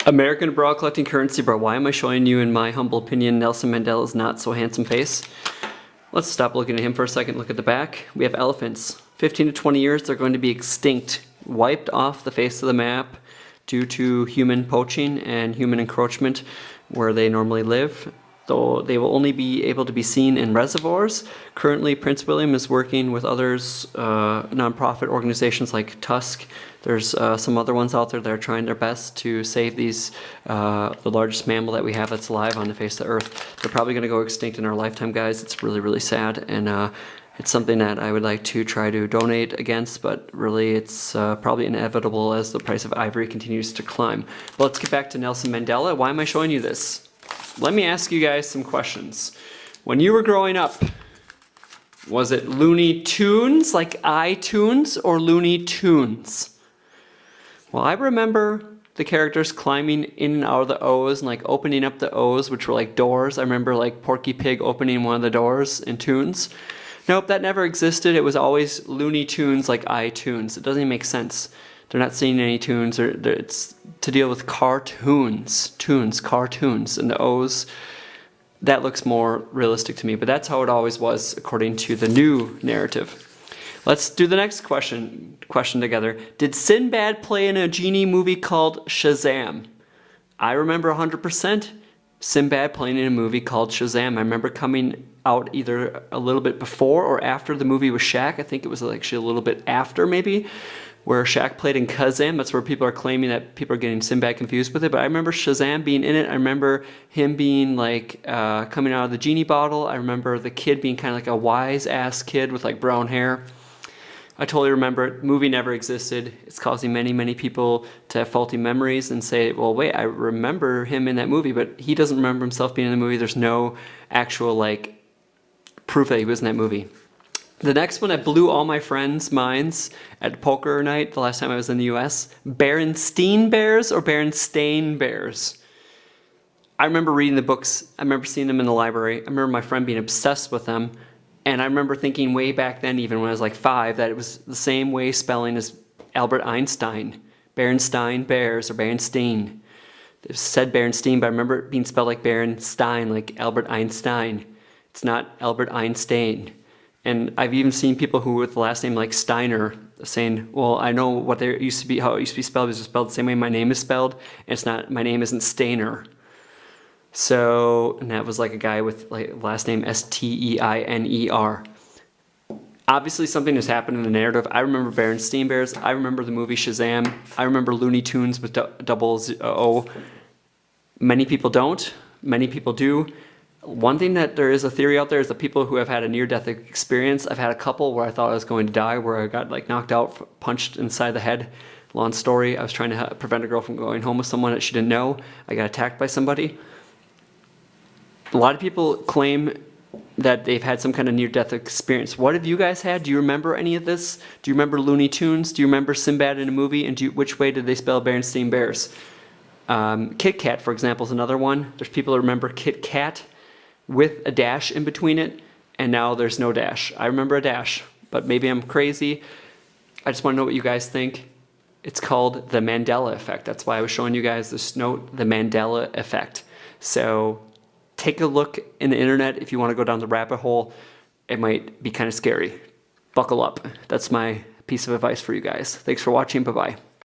American abroad collecting currency, bro. Why am I showing you, in my humble opinion, Nelson Mandela's not so handsome face? Let's stop looking at him for a second. Look at the back. We have elephants. 15 to 20 years, they're going to be extinct, wiped off the face of the map due to human poaching and human encroachment where they normally live. Though they will only be able to be seen in reservoirs. Currently, Prince William is working with others, nonprofit organizations like Tusk. There's some other ones out there that are trying their best to save these, the largest mammal that we have that's alive on the face of the earth. They're probably going to go extinct in our lifetime, guys. It's really, really sad, and it's something that I would like to try to donate against, but really it's probably inevitable as the price of ivory continues to climb. But let's get back to Nelson Mandela. Why am I showing you this? Let me ask you guys some questions. When you were growing up, was it Looney Tunes, like iTunes, or Looney Tunes? Well, I remember the characters climbing in and out of the O's and like opening up the O's, which were like doors. I remember like Porky Pig opening one of the doors in Tunes. Nope, that never existed. It was always Looney Tunes, like iTunes. It doesn't even make sense. They're not singing any tunes. It's to deal with cartoons, cartoons, and the O's. That looks more realistic to me, but that's how it always was according to the new narrative. Let's do the next question together. Did Sinbad play in a genie movie called Shazam? I remember 100% Sinbad playing in a movie called Shazam. I remember coming out either a little bit before or after the movie with Shaq. I think it was actually a little bit after, maybe, where Shaq played in Kazam. That's where people are claiming that people are getting Sinbad confused with it. But I remember Shazam being in it. I remember him being like coming out of the genie bottle. I remember the kid being kind of like a wise-ass kid with like brown hair. I totally remember it. Movie never existed. It's causing many, many people to have faulty memories and say, well, wait, I remember him in that movie, but he doesn't remember himself being in the movie. There's no actual like proof that he was in that movie. The next one that blew all my friends' minds at poker night the last time I was in the US, Berenstein bears or Berenstain bears? I remember reading the books. I remember seeing them in the library. I remember my friend being obsessed with them. And I remember thinking way back then, even when I was like 5, that it was the same way spelling as Albert Einstein. Berenstein bears or Berenstein. It said Berenstein, but I remember it being spelled like Berenstein, like Albert Einstein. It's not Albert Einstein. And I've even seen people who with the last name like Steiner saying, well, I know what they used to be, how it used to be spelled. It was spelled the same way my name is spelled. And it's not, my name isn't Stainer. So, and that was like a guy with like last name Steiner. Obviously something has happened in the narrative. I remember Berenstein Bears. I remember the movie Shazam. I remember Looney Tunes with double O. Many people don't. Many people do. One thing that there is a theory out there is the people who have had a near-death experience. I've had a couple where I thought I was going to die, where I got like knocked out, punched inside the head. Long story. I was trying to prevent a girl from going home with someone that she didn't know. I got attacked by somebody. A lot of people claim that they've had some kind of near-death experience. What have you guys had? Do you remember any of this? Do you remember Looney Tunes? Do you remember Sinbad in a movie? And which way did they spell Berenstein Bears? Kit Kat, for example, is another one. There's people that remember Kit Kat with a dash in between it, and now there's no dash. I remember a dash, but maybe I'm crazy. I just want to know what you guys think. It's called the Mandela Effect. That's why I was showing you guys this note, the Mandela Effect. So take a look in the internet if you want to go down the rabbit hole. It might be kind of scary. Buckle up. That's my piece of advice for you guys. Thanks for watching. Bye-bye.